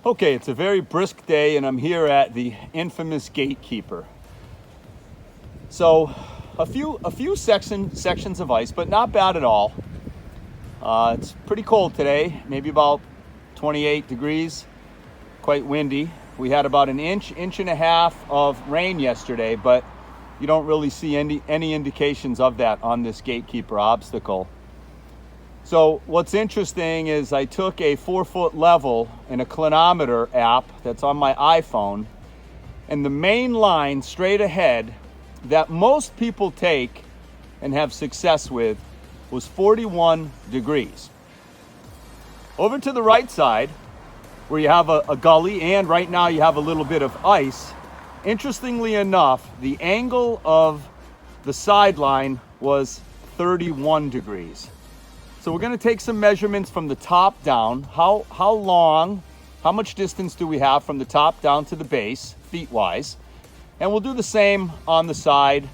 Okay, it's a very brisk day and I'm here at the infamous Gatekeeper. So a few sections of ice, but not bad at all. It's pretty cold today, maybe about 28 degrees, quite windy. We had about an inch and a half of rain yesterday, but you don't really see any indications of that on this Gatekeeper obstacle. So what's interesting is I took a 4-foot level and a clinometer app that's on my iPhone, and the main line straight ahead that most people take and have success with was 41 degrees. Over to the right side, where you have a gully and right now you have a little bit of ice, interestingly enough, the angle of the sideline was 31 degrees. So we're going to take some measurements from the top down. How much distance do we have from the top down to the base, feet-wise? And we'll do the same on the side,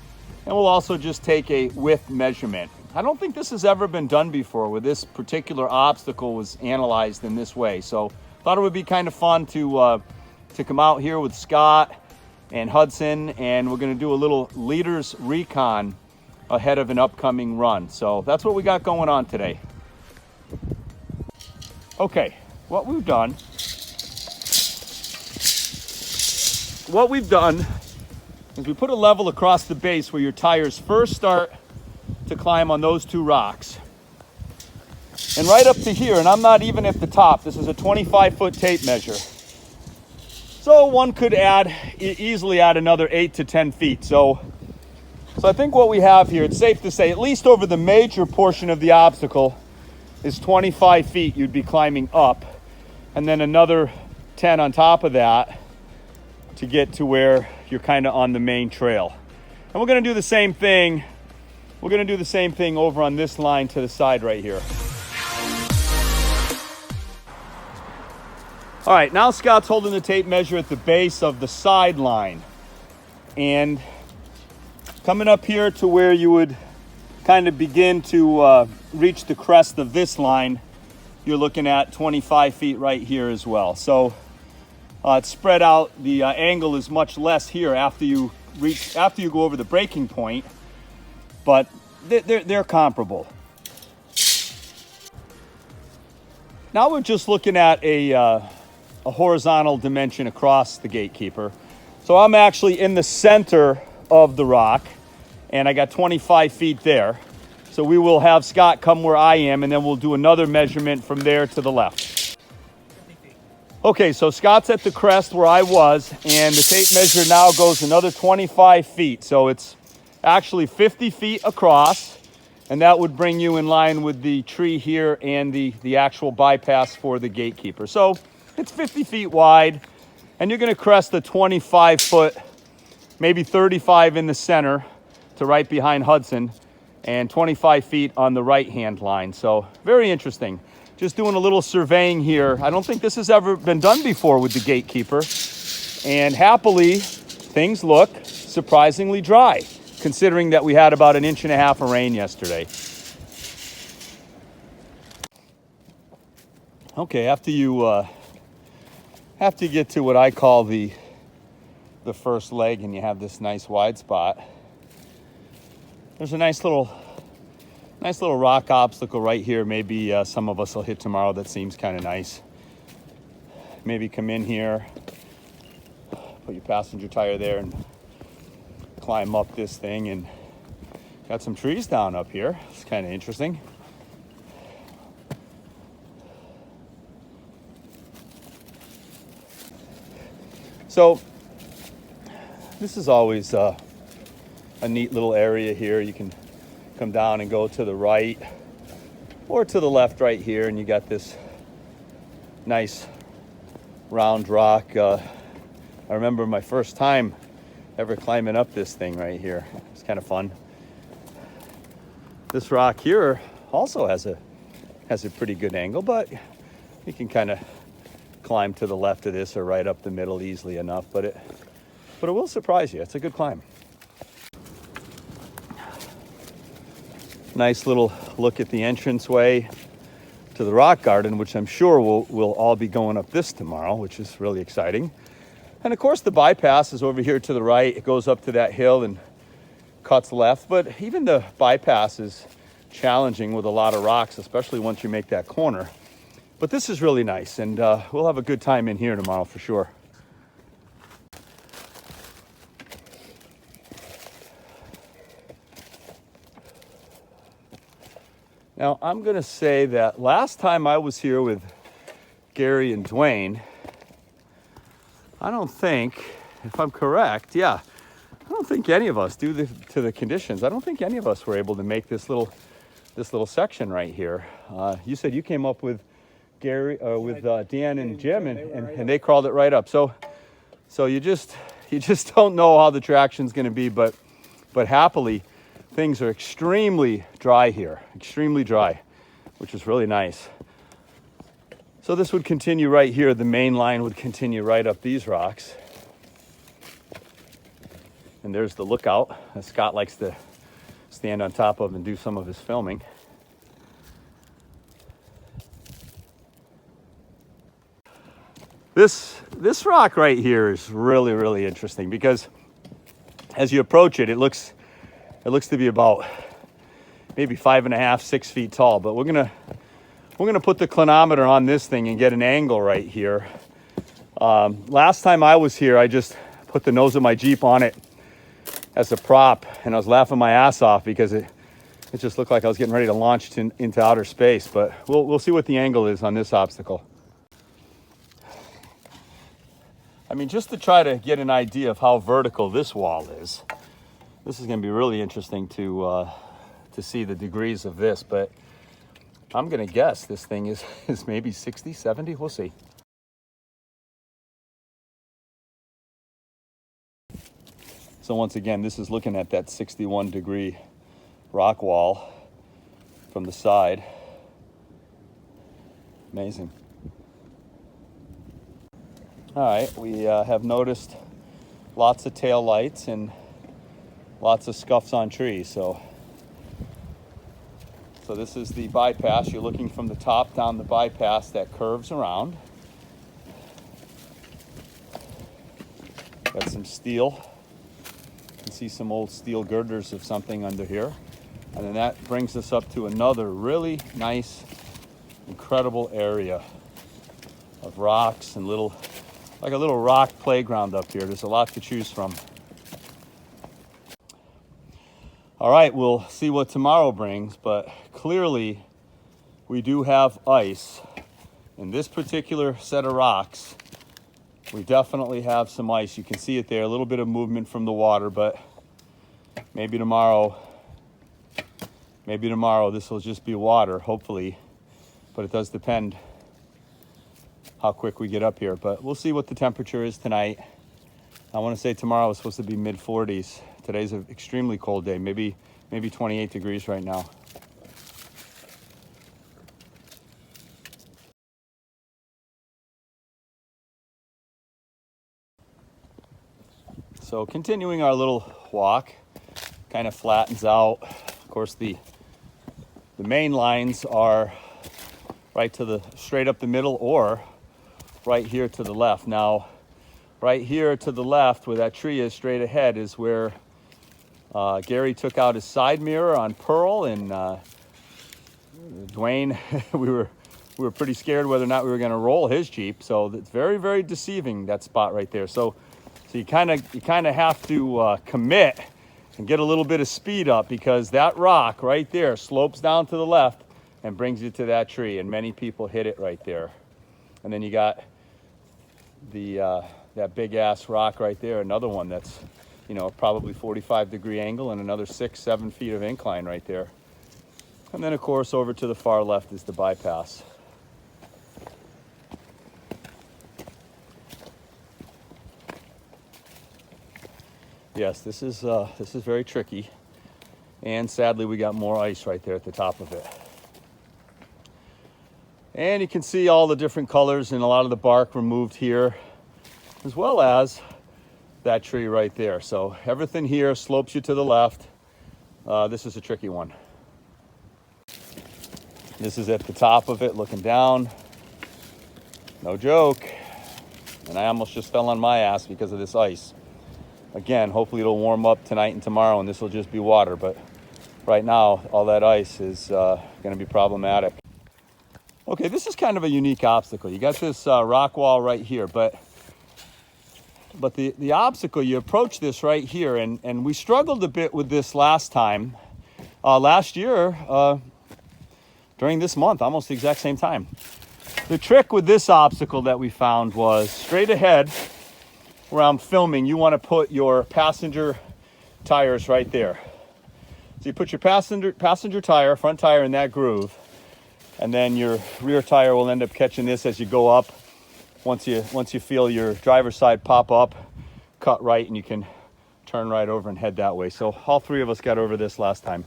and we'll also just take a width measurement. I don't think this has ever been done before where this particular obstacle was analyzed in this way. So thought it would be kind of fun to come out here with Scott and Hudson, and we're going to do a little leaders recon ahead of an upcoming run. So that's what we got going on today. Okay, what we've done is we put a level across the base where your tires first start to climb on those two rocks. And right up to here, and I'm not even at the top, this is a 25-foot tape measure. So one could easily add another 8 to 10 feet. So I think what we have here, it's safe to say, at least over the major portion of the obstacle, is 25 feet you'd be climbing up, and then another 10 on top of that to get to where you're kind of on the main trail. And we're going to do the same thing. We're going to do the same thing over on this line to the side right here. All right, now Scott's holding the tape measure at the base of the sideline. And coming up here to where you would kind of begin to reach the crest of this line, you're looking at 25 feet right here as well. So it's spread out. The angle is much less here after you go over the breaking point, but they're comparable. Now we're just looking at a horizontal dimension across the Gatekeeper. So I'm actually in the center of the rock, and I got 25 feet there. So we will have Scott come where I am, and then we'll do another measurement from there to the left. Okay, so Scott's at the crest where I was, and the tape measure now goes another 25 feet. So it's actually 50 feet across, and that would bring you in line with the tree here and the actual bypass for the Gatekeeper. So it's 50 feet wide, and you're going to crest the 25-foot, maybe 35 in the center to right behind Hudson, and 25 feet on the right-hand line. So very interesting. Just doing a little surveying here. I don't think this has ever been done before with the Gatekeeper. And happily, things look surprisingly dry, considering that we had about an inch and a half of rain yesterday. Okay, after you get to what I call the first leg and you have this nice wide spot, there's a nice little rock obstacle right here. Maybe some of us will hit tomorrow. That seems kind of nice. Maybe come in here, put your passenger tire there and climb up this thing, and got some trees down up here. It's kind of interesting. So this is always a neat little area here. You can come down and go to the right or to the left right here, and you got this nice round rock. I remember my first time ever climbing up this thing right here. It's kind of fun. This rock here also has a pretty good angle, but you can kind of climb to the left of this or right up the middle easily enough, but it will surprise you. It's a good climb. Nice little look at the entranceway to the rock garden, which I'm sure we'll all be going up this tomorrow, which is really exciting. And of course the bypass is over here to the right. It goes up to that hill and cuts left, but even the bypass is challenging with a lot of rocks, especially once you make that corner. But this is really nice, and we'll have a good time in here tomorrow for sure. Now, I'm going to say that last time I was here with Gary and Dwayne, I don't think, if I'm correct, yeah, I don't think any of us, due to the conditions, I don't think any of us were able to make this little section right here. You said you came up with Gary, with Dan and Jim, and they crawled it right up. So you just don't know how the traction's going to be, but happily, things are extremely dry here, extremely dry, which is really nice. So this would continue right here. The main line would continue right up these rocks. And there's the lookout that Scott likes to stand on top of and do some of his filming. This rock right here is really, really interesting because as you approach it, it looks to be about maybe 5.5, 6 feet tall. But we're gonna put the clinometer on this thing and get an angle right here. Last time I was here, I just put the nose of my Jeep on it as a prop, and I was laughing my ass off because it just looked like I was getting ready to launch into outer space. But we'll see what the angle is on this obstacle. I mean, just to try to get an idea of how vertical this wall is, this is going to be really interesting to see the degrees of this, but I'm going to guess this thing is maybe 60, 70. We'll see. So once again, this is looking at that 61-degree rock wall from the side. Amazing. All right, we have noticed lots of tail lights and lots of scuffs on trees. So this is the bypass. You're looking from the top down the bypass that curves around. Got some steel. You can see some old steel girders of something under here. And then that brings us up to another really nice, incredible area of rocks and like a little rock playground up here. There's a lot to choose from. All right, we'll see what tomorrow brings, but clearly we do have ice. In this particular set of rocks, we definitely have some ice. You can see it there, a little bit of movement from the water, but maybe tomorrow this will just be water, hopefully, but it does depend how quick we get up here. But we'll see what the temperature is tonight. I want to say tomorrow is supposed to be mid-40s. Today's an extremely cold day, maybe 28 degrees right now. So continuing our little walk, kind of flattens out. Of course, the main lines are right to the straight up the middle or right here to the left. Now, right here to the left where that tree is straight ahead is where Gary took out his side mirror on Pearl, and Dwayne, we were pretty scared whether or not we were going to roll his Jeep. So it's very, very deceiving, that spot right there. So you kind of have to commit and get a little bit of speed up, because that rock right there slopes down to the left and brings you to that tree, and many people hit it right there. And then you got that big ass rock right there, another one that's, you know, probably 45-degree angle and another 6-7 feet of incline right there. And then of course over to the far left is the bypass. Yes, this is very tricky, and sadly we got more ice right there at the top of it. And you can see all the different colors and a lot of the bark removed here, as well as that tree right there. So everything here slopes you to the left. This is a tricky one. This is at the top of it, looking down. No joke. And I almost just fell on my ass because of this ice. Again, hopefully it'll warm up tonight and tomorrow and this will just be water. But right now, all that ice is going to be problematic. Okay, this is kind of a unique obstacle. You got this rock wall right here, but the obstacle, you approach this right here, and we struggled a bit with this last time. Last year, during this month, almost the exact same time. The trick with this obstacle that we found was straight ahead where I'm filming, you want to put your passenger tires right there. So you put your passenger tire, front tire in that groove, and then your rear tire will end up catching this as you go up. Once you feel your driver's side pop up, cut right, and you can turn right over and head that way. So all three of us got over this last time.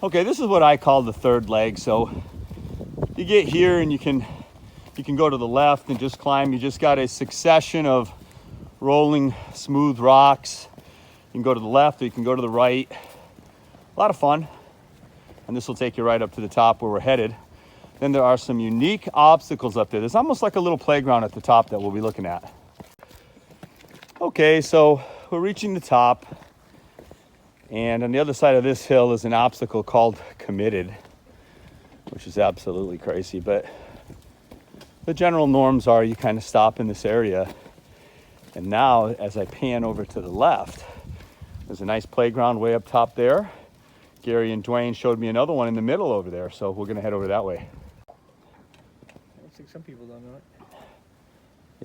Okay, this is what I call the third leg. So you get here and you can go to the left and just climb. You just got a succession of rolling smooth rocks. You can go to the left or you can go to the right. A lot of fun. And this will take you right up to the top where we're headed. Then there are some unique obstacles up there. There's almost like a little playground at the top that we'll be looking at. Okay, so we're reaching the top. And on the other side of this hill is an obstacle called Committed, which is absolutely crazy. But the general norms are you kind of stop in this area. And now, as I pan over to the left, there's a nice playground way up top there. Gary and Dwayne showed me another one in the middle over there, so we're going to head over that way. Looks like some people don't know it.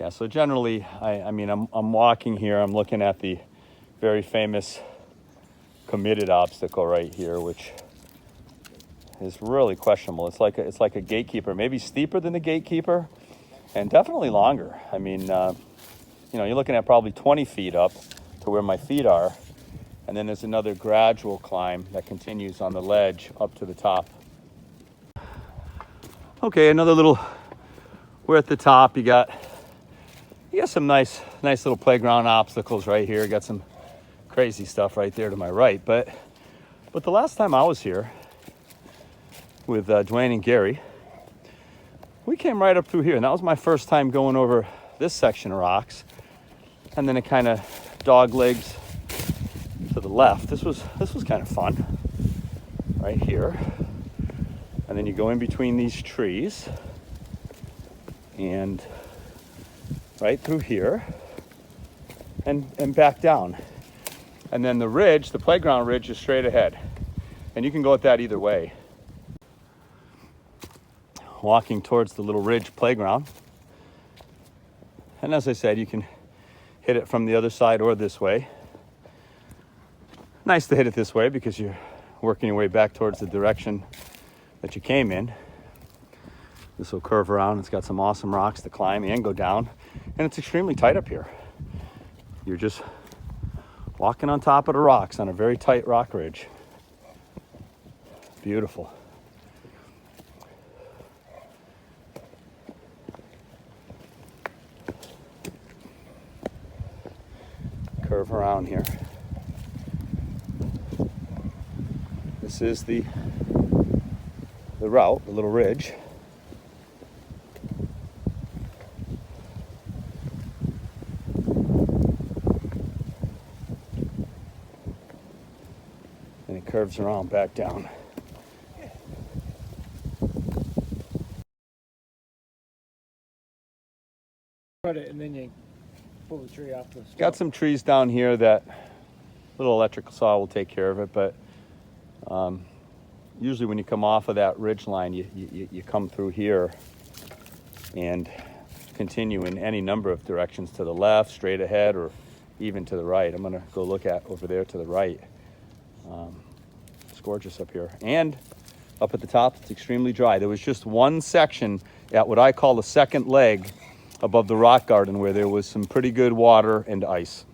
Yeah, so generally, I mean, I'm walking here. I'm looking at the very famous Committed obstacle right here, which is really questionable. It's like a gatekeeper, maybe steeper than the gatekeeper, and definitely longer. I mean, you know, you're looking at probably 20 feet up to where my feet are, and then there's another gradual climb that continues on the ledge up to the top. Okay, another little. We're at the top. You got some nice little playground obstacles right here. Got some crazy stuff right there to my right, but the last time I was here with Dwayne and Gary, we came right up through here, and that was my first time going over this section of rocks, and then it kind of dog legs to the left. This was kind of fun right here, and then you go in between these trees and right through here and back down. And then the ridge, the playground ridge, is straight ahead. And you can go at that either way. Walking towards the little ridge playground. And as I said, you can hit it from the other side or this way. Nice to hit it this way because you're working your way back towards the direction that you came in. This will curve around. It's got some awesome rocks to climb and go down. And it's extremely tight up here. You're just walking on top of the rocks on a very tight rock ridge. Beautiful. Curve around here. This is the route, the little ridge. And it curves around back down. Cut it and then you pull the tree off the stump. Got some trees down here that little electrical saw will take care of it, but usually when you come off of that ridge line, you come through here and continue in any number of directions, to the left, straight ahead, or even to the right. I'm gonna go look at over there to the right. It's gorgeous up here. And up at the top, it's extremely dry. There was just one section at what I call the second leg above the rock garden where there was some pretty good water and ice.